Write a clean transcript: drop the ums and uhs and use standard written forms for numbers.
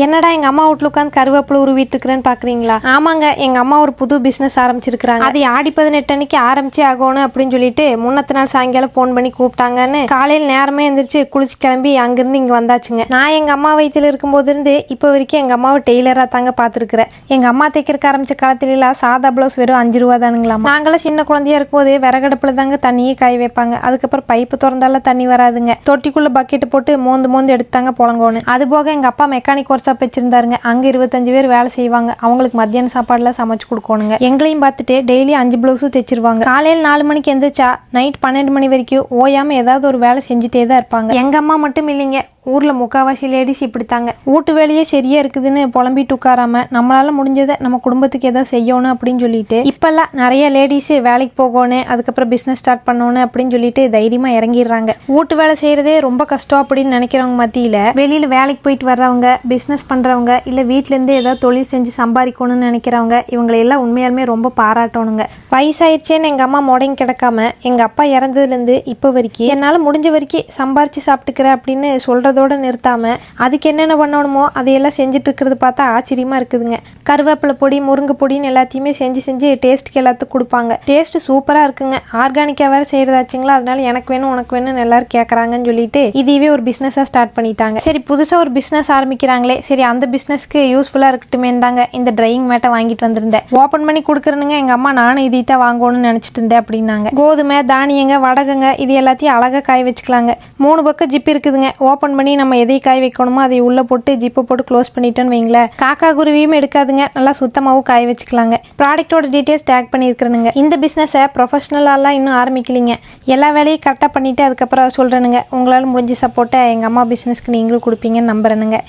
என்னடா எங்க அம்மா வீட்டுல உட்காந்து கருவேப்பிலை உருவிட்டு இருக்கிறேன்னு பாக்குறீங்களா? ஆமாங்க, எங்க அம்மா ஒரு புது பிசினஸ் ஆரம்பிச்சிருக்காங்க. அது ஆடி 18 அன்னைக்கு ஆரம்பிச்சே ஆகணும் அப்படின்னு சொல்லிட்டு முன்னத்த நாள் சாயங்காலம் போன் பண்ணி கூப்பிட்டாங்கன்னு காலையில் நேரமே எந்திரிச்சு குளிச்சு கிளம்பி அங்கிருந்து இங்க வந்தாச்சுங்க. நான் எங்க அம்மா வயிற்றுல இருக்கும் போது இருந்து இப்போ வரைக்கும் எங்க அம்மாவை டெய்லரா தாங்க பாத்துருக்கிறேன். எங்க அம்மா தைக்கிறக்க ஆரம்பிச்ச காலத்துல எல்லாம் சாதா பிளவுஸ் வெறும் 5 ரூபா தானுங்களாம். நாங்களாம் சின்ன குழந்தையா இருக்கும்போது விறகடுப்புல தாங்க தண்ணியே காய வைப்பாங்க. அதுக்கப்புறம் பைப்பு திறந்தாலும் தண்ணி வராதுங்க. தொட்டிக்குள்ள பக்கெட் போட்டு மோந்து எடுத்தாங்க புழங்கோன்னு. அது போக எங்க அப்பா மெக்கானிக் ஒர்க் ஷாப் வச்சிருந்தாருங்க. அங்க 25 பேர் வேலை செய்வாங்க. அவங்களுக்கு மத்தியான சாப்பாடுலாம் சமைச்சு கொடுக்கணுங்க. எங்களையும் பார்த்துட்டு டெய்லி 5 பிளவுஸும் தைச்சிருவாங்க. காலையில் 4 மணிக்கு எந்திரிச்சா நைட் 12 மணி வரைக்கும் ஓயாம ஏதாவது ஒரு வேலை செஞ்சுட்டே தான் இருப்பாங்க. எங்க அம்மா மட்டும் இல்லைங்க, ஊர்ல முக்காவாசி லேடிஸ் இப்படித்தாங்க. வீட்டு வேலையே சரியா இருக்குதுன்னு புலம்பிட்டு உட்காராம நம்மளால முடிஞ்சதை நம்ம குடும்பத்துக்கு ஏதாவது செய்யணும் அப்படின்னு சொல்லிட்டு இப்பெல்லாம் நிறைய லேடிஸ் வேலைக்கு போகணும், அதுக்கப்புறம் பிசினஸ் ஸ்டார்ட் பண்ணணும் அப்படின்னு சொல்லிட்டு தைரியமா இறங்கிடுறாங்க. வீட்டு வேலை செய்யறதே ரொம்ப கஷ்டம் அப்படின்னு நினைக்கிறவங்க மத்தியில வெளியில வேலைக்கு போயிட்டு வர்றவங்க, பிசினஸ் பண்றவங்க, இல்ல வீட்டுல இருந்து ஏதாவது தொழில் செஞ்சு சம்பாதிக்கணும்னு நினைக்கிறவங்க, இவங்களை எல்லாம் உண்மையாலுமே ரொம்ப பாராட்டணுங்க. வயசாயிருச்சேன்னு எங்க அம்மா முடங்கி கிடக்காம எங்க அப்பா இறந்ததுல இருந்து இப்போ வரைக்கும் என்னால முடிஞ்ச வரைக்கும் சம்பாரிச்சு சாப்பிட்டுக்கிறேன் அப்படின்னு சொல்றதோட நிறுத்தாம அதுக்கு என்னென்ன பண்ணணுமோ அதையெல்லாம் செஞ்சுட்டு இருக்கிறது பார்த்தா ஆச்சரியமா இருக்குதுங்க. கருவேப்பிலை பொடி, முருங்கை பொடின்னு எல்லாத்தையுமே செஞ்சு டேஸ்ட்டுக்கு எல்லாத்துக்கும் கொடுப்பாங்க. டேஸ்ட் சூப்பரா இருக்குங்க. ஆர்கானிக்கா வேற செய்யறதாச்சுங்களா, அதனால எனக்கு வேணும் உனக்கு வேணும்னு எல்லாரும் கேட்கறாங்கன்னு சொல்லிட்டு இதுவே ஒரு பிசினஸா ஸ்டார்ட் பண்ணிட்டாங்க. சரி, புதுசா ஒரு பிசினஸ் ஆரம்பிக்கிறாங்களே, சரி அந்த பிசினஸ்க்கு யூஸ்ஃபுல்லா இருக்கட்டுமே தாங்க இந்த ட்ரையிங் மேட்டை வாங்கிட்டு வந்திருந்தேன். ஓபன் பண்ணி கொடுக்குறனுங்க. எங்க அம்மா நானும் இதைத்தான் வாங்கணும்னு நினைச்சிட்டு இருந்தேன் அப்படின்னாங்க. கோதுமை, தானியங்க, வடகங்க இது எல்லாத்தையும் அழகா காய வச்சுக்கலாங்க. 3 பக்கம் ஜிப் இருக்குதுங்க. ஓபன் பண்ணி நம்ம எதை காய வைக்கணுமோ அதை உள்ள போட்டு ஜிப்பை போட்டு க்ளோஸ் பண்ணிட்டோன்னு வைங்களேன், காக்கா குருவியும் எடுக்காதுங்க. நல்லா சுத்தமாகவும் காய வச்சுக்கலாங்க. ப்ராடக்டோட டீட்டெயில்ஸ் டேக் பண்ணியிருக்கிறேனுங்க. இந்த பிஸ்னஸை ப்ரொஃபஷனலாலாம் இன்னும் ஆரம்பிக்கலிங்க. எல்லா வேலையும் கரெக்டாக பண்ணிவிட்டு அதுக்கப்புறம் சொல்கிறேனுங்க. உங்களால் முடிஞ்ச சப்போர்ட்டை எங்கள் அம்மா பிஸ்னஸ்க்கு நீங்களும் கொடுப்பீங்கன்னு நம்புறேனுங்க.